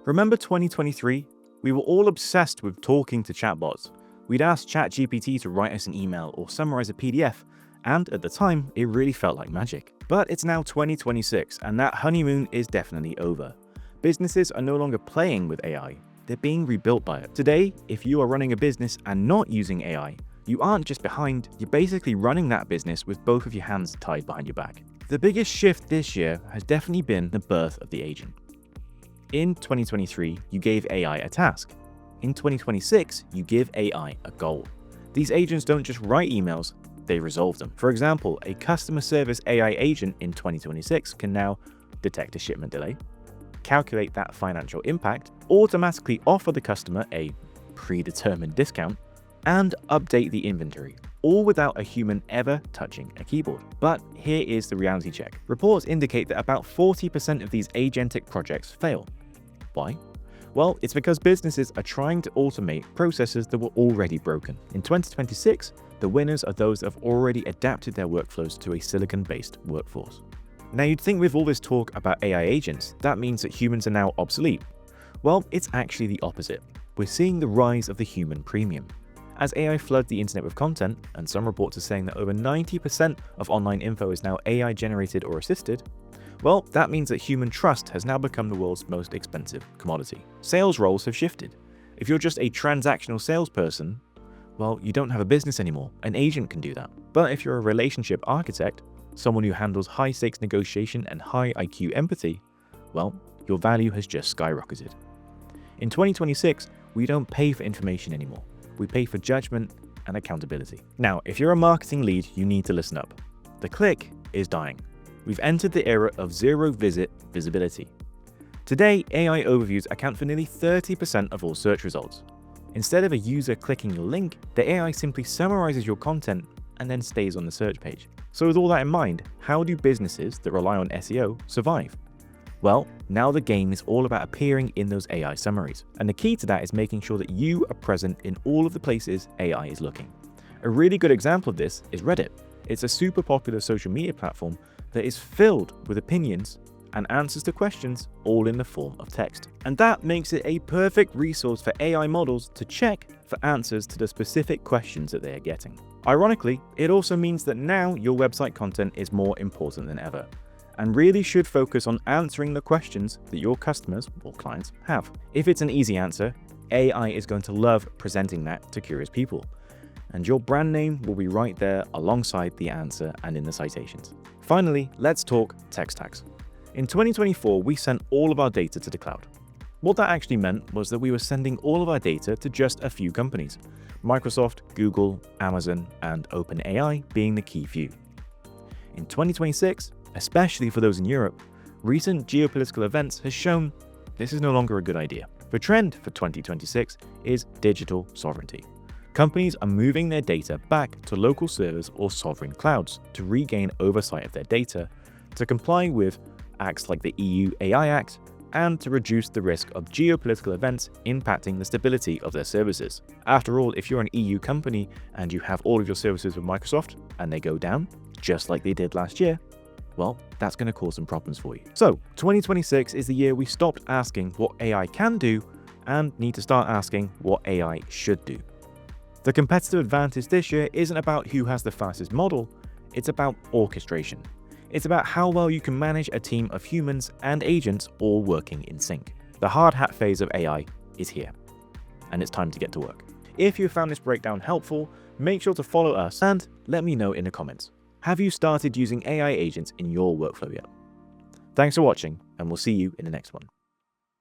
Remember 2023? We were all obsessed with talking to chatbots. We'd ask ChatGPT to write us an email or summarize a PDF, and at the time, it really felt like magic. But it's now 2026, and that honeymoon is definitely over. Businesses are no longer playing with AI, they're being rebuilt by it. Today, if you are running a business and not using AI, you aren't just behind, you're basically running that business with both of your hands tied behind your back. The biggest shift this year has definitely been the birth of the agent. In 2023, you gave AI a task. In 2026, you give AI a goal. These agents don't just write emails, they resolve them. For example, a customer service AI agent in 2026 can now detect a shipment delay, calculate that financial impact, automatically offer the customer a predetermined discount, and update the inventory, all without a human ever touching a keyboard. But here is the reality check. Reports indicate that about 40% of these agentic projects fail. Why? Well, it's because businesses are trying to automate processes that were already broken. In 2026, the winners are those that have already adapted their workflows to a silicon-based workforce. Now, you'd think with all this talk about AI agents, that means that humans are now obsolete. Well, it's actually the opposite. We're seeing the rise of the human premium. As AI floods the internet with content, and some reports are saying that over 90% of online info is now AI generated or assisted, well, that means that human trust has now become the world's most expensive commodity. Sales roles have shifted. If you're just a transactional salesperson, well, you don't have a business anymore. An agent can do that. But if you're a relationship architect, someone who handles high-stakes negotiation and high IQ empathy, well, your value has just skyrocketed. In 2026, we don't pay for information anymore. We pay for judgment and accountability. Now, if you're a marketing lead, you need to listen up. The click is dying. We've entered the era of zero-visit visibility. Today, AI overviews account for nearly 30% of all search results. Instead of a user clicking your link, the AI simply summarizes your content and then stays on the search page. So with all that in mind, how do businesses that rely on SEO survive? Well, now the game is all about appearing in those AI summaries. And the key to that is making sure that you are present in all of the places AI is looking. A really good example of this is Reddit. It's a super popular social media platform that is filled with opinions and answers to questions all in the form of text. And that makes it a perfect resource for AI models to check for answers to the specific questions that they are getting. Ironically, it also means that now your website content is more important than ever, and really should focus on answering the questions that your customers or clients have. If it's an easy answer, AI is going to love presenting that to curious people, and your brand name will be right there alongside the answer and in the citations. Finally, let's talk tech stacks. In 2024, we sent all of our data to the cloud. What that actually meant was that we were sending all of our data to just a few companies, Microsoft, Google, Amazon, and OpenAI being the key few. In 2026, especially for those in Europe, recent geopolitical events has shown this is no longer a good idea. The trend for 2026 is digital sovereignty. Companies are moving their data back to local servers or sovereign clouds to regain oversight of their data, to comply with acts like the EU AI Act, and to reduce the risk of geopolitical events impacting the stability of their services. After all, if you're an EU company and you have all of your services with Microsoft and they go down, just like they did last year, well, that's going to cause some problems for you. So 2026 is the year we stopped asking what AI can do and need to start asking what AI should do. The competitive advantage this year isn't about who has the fastest model, it's about orchestration. It's about how well you can manage a team of humans and agents all working in sync. The hard hat phase of AI is here, and it's time to get to work. If you found this breakdown helpful, make sure to follow us and let me know in the comments. Have you started using AI agents in your workflow yet? Thanks for watching, and we'll see you in the next one.